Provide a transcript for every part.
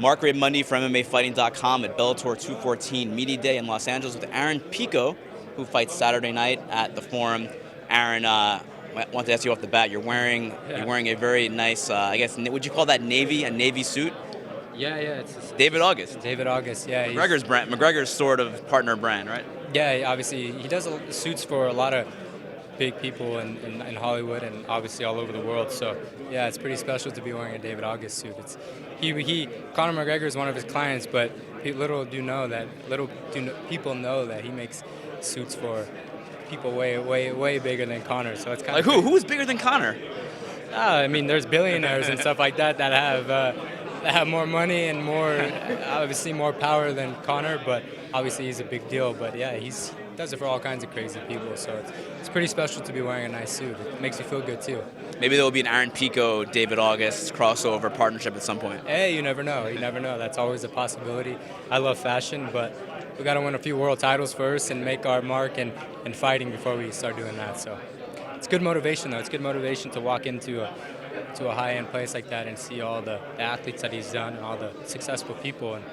Mark Mundy from MMAfighting.com at Bellator 214 Media Day in Los Angeles with Aaron Pico, who fights Saturday night at the Forum. Aaron, I want to ask you off the bat. You're wearing a very nice, I guess, would you call that a navy suit? Yeah, it's David August. David August, yeah. McGregor's sort of partner brand, right? Yeah, obviously he does suits for a lot of big people in Hollywood and obviously all over the world. So yeah, it's pretty special to be wearing a David August suit. Conor McGregor is one of his clients, but little do people know that he makes suits for people way bigger than Conor. So it's kind of who is bigger than Conor? I mean, there's billionaires and stuff like that have more money and obviously more power than Conor, but obviously he's a big deal. But yeah, he's does it for all kinds of crazy people, so it's pretty special to be wearing a nice suit. It makes you feel good too. Maybe there will be an Aaron Pico, David August crossover partnership at some point. Hey, you never know. That's always a possibility. I love fashion, but we got to win a few world titles first and make our mark in fighting before we start doing that. So it's good motivation, though. It's good motivation to walk into a high-end place like that and see all the athletes that he's done and all the successful people, and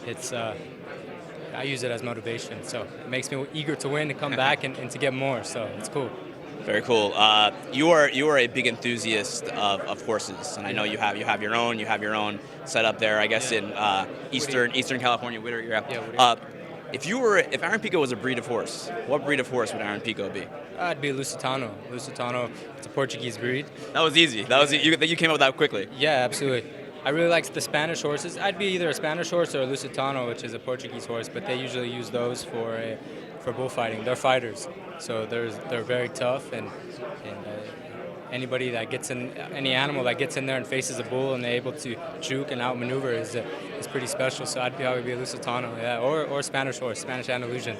it's I use it as motivation, so it makes me eager to win, to come back, and to get more. So it's cool. Very cool. You are a big enthusiast of horses, and I know you have your own setup there. I guess in Eastern California, Whittier. Yeah. If Aaron Pico was a breed of horse, what breed of horse would Aaron Pico be? I'd be Lusitano. Lusitano, it's a Portuguese breed. That was easy. You came up with that quickly. Yeah, absolutely. I really like the Spanish horses. I'd be either a Spanish horse or a Lusitano, which is a Portuguese horse, but they usually use those for bullfighting. They're fighters, so they're very tough, and anybody that gets in, any animal that gets in there and faces a bull and they're able to juke and outmaneuver is pretty special. So I'd probably be a Lusitano, yeah, or Spanish horse, Spanish Andalusian.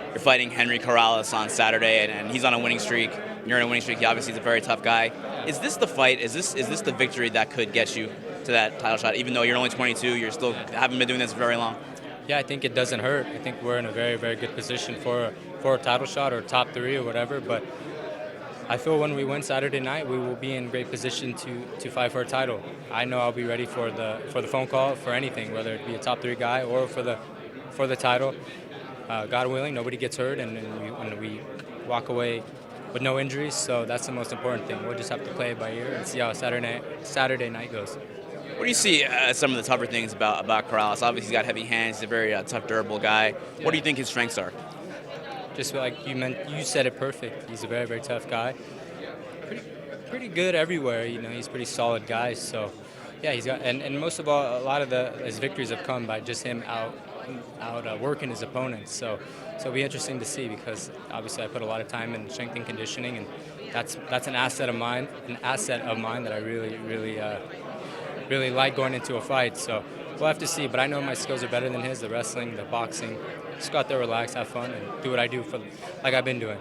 You're fighting Henry Corrales on Saturday, and he's on a winning streak. You're on a winning streak. He obviously is a very tough guy. Is this the fight? Is this the victory that could get you to that title shot? Even though you're only 22, you haven't been doing this for very long. Yeah, I think it doesn't hurt. I think we're in a very, very good position for a title shot or top 3 or whatever. But I feel when we win Saturday night, we will be in great position to fight for a title. I know I'll be ready for the phone call for anything, whether it be a top 3 guy or for the title. God willing, nobody gets hurt, and we walk away with no injuries. So that's the most important thing. We'll just have to play it by ear and see how Saturday night goes. What do you see as some of the tougher things about Corrales? Obviously, he's got heavy hands. He's a very tough, durable guy. Yeah. What do you think his strengths are? Just like you said it perfect. He's a very, very tough guy. Pretty good everywhere. He's a pretty solid guy. So, yeah, he's got and most of all, a lot of his victories have come by just him out working his opponents. So it'll be interesting to see, because obviously I put a lot of time in strength and conditioning, and that's an asset of mine that I really like going into a fight. So we'll have to see, but I know my skills are better than his, the wrestling, the boxing. Just go out there, relax, have fun, and do what I do like I've been doing.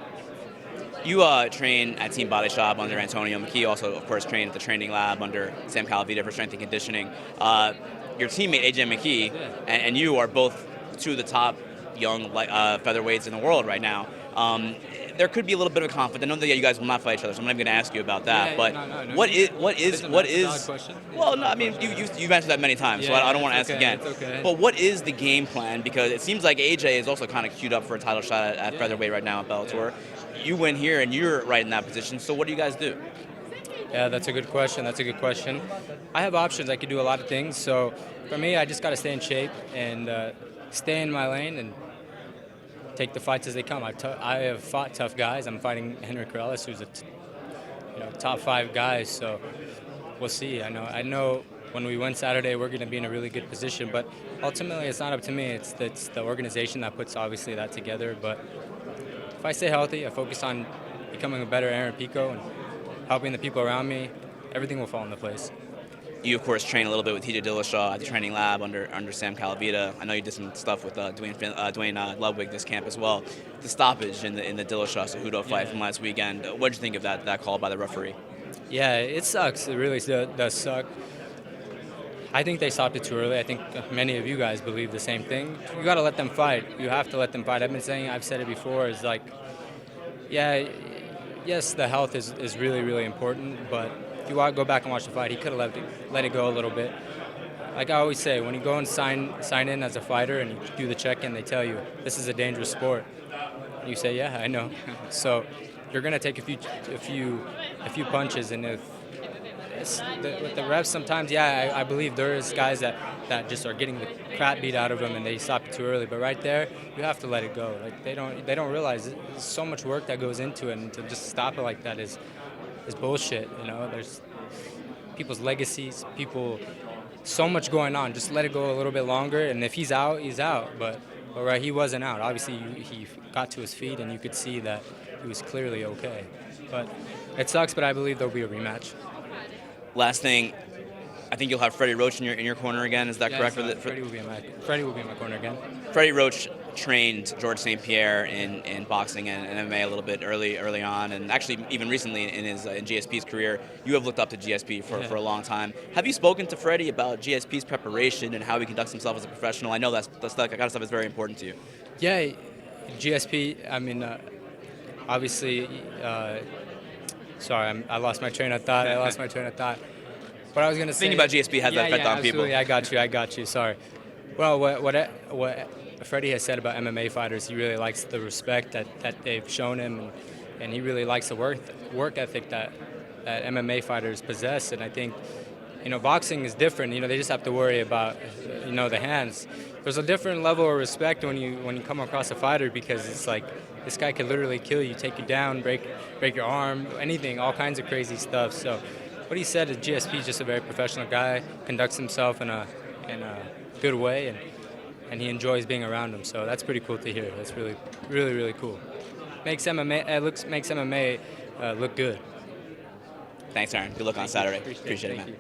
You train at Team Body Shop under Antonio McKee, also, of course, train at the training lab under Sam Calavita for strength and conditioning. Your teammate, AJ McKee, and you are both two of the top young featherweights in the world right now. There could be a little bit of a conflict. I know that you guys will not fight each other, so I'm not even going to ask you about that. No. What is? Well, no, I mean you've answered that many times, so I don't want to ask again. Okay. But what is the game plan? Because it seems like AJ is also kind of queued up for a title shot at featherweight right now at Bellator. Yeah. You win here, and you're right in that position. So what do you guys do? Yeah, that's a good question. I have options. I could do a lot of things. So for me, I just got to stay in shape and stay in my lane and take the fights as they come. I have fought tough guys. I'm fighting Henry Corrales, who's a top 5 guy. So we'll see. I know when we win Saturday, we're going to be in a really good position. But ultimately, it's not up to me. It's the organization that puts obviously that together. But if I stay healthy, I focus on becoming a better Aaron Pico and helping the people around me, everything will fall into place. You, of course, train a little bit with TJ Dillashaw at the training lab under Sam Calavita. I know you did some stuff with Dwayne Ludwig this camp as well. The stoppage in the Dillashaw Cejudo fight from last weekend. What did you think of that call by the referee? Yeah, it sucks. It really does suck. I think they stopped it too early. I think many of you guys believe the same thing. You got to let them fight. You have to let them fight. I've said it before, is like, yes, the health is really, really important, but if you go back and watch the fight, he could have let it go a little bit. like I always say, when you go and sign in as a fighter and you do the check-in, they tell you this is a dangerous sport. And you say, yeah, I know. So you're gonna take a few punches, and if with the refs sometimes, yeah, I believe there is guys that just are getting the crap beat out of them and they stop it too early. But right there, you have to let it go. Like they don't realize there's so much work that goes into it, and to just stop it like that is bullshit. You know, there's people's legacies, so much going on. Just let it go a little bit longer, and if he's out, he's out. But right, he wasn't out. Obviously, he got to his feet, and you could see that he was clearly okay. But it sucks, but I believe there'll be a rematch. Last thing, I think you'll have Freddie Roach in your corner again. Is that correct? Freddie will be in my corner again. Freddie Roach trained George St. Pierre in boxing and MMA a little bit early on, and actually even recently in GSP's career. You have looked up to GSP for a long time. Have you spoken to Freddie about GSP's preparation and how he conducts himself as a professional? I know that kind of stuff is very important to you. Yeah, GSP. I mean, obviously. Sorry, I lost my train of thought. What I was going to say. Thinking about GSP has that effect on people. Yeah, I got you. Sorry. Well, what Freddie has said about MMA fighters, he really likes the respect that they've shown him, and he really likes the work ethic that MMA fighters possess. And I think, boxing is different. They just have to worry about, the hands. There's a different level of respect when you come across a fighter, because it's like, this guy could literally kill you, take you down, break your arm, anything, all kinds of crazy stuff. So what he said is GSP is just a very professional guy, conducts himself in a good way, and he enjoys being around him. So that's pretty cool to hear. That's really, really, really cool. Makes MMA look good. Thanks, Aaron. Good luck on Saturday. Appreciate it, man.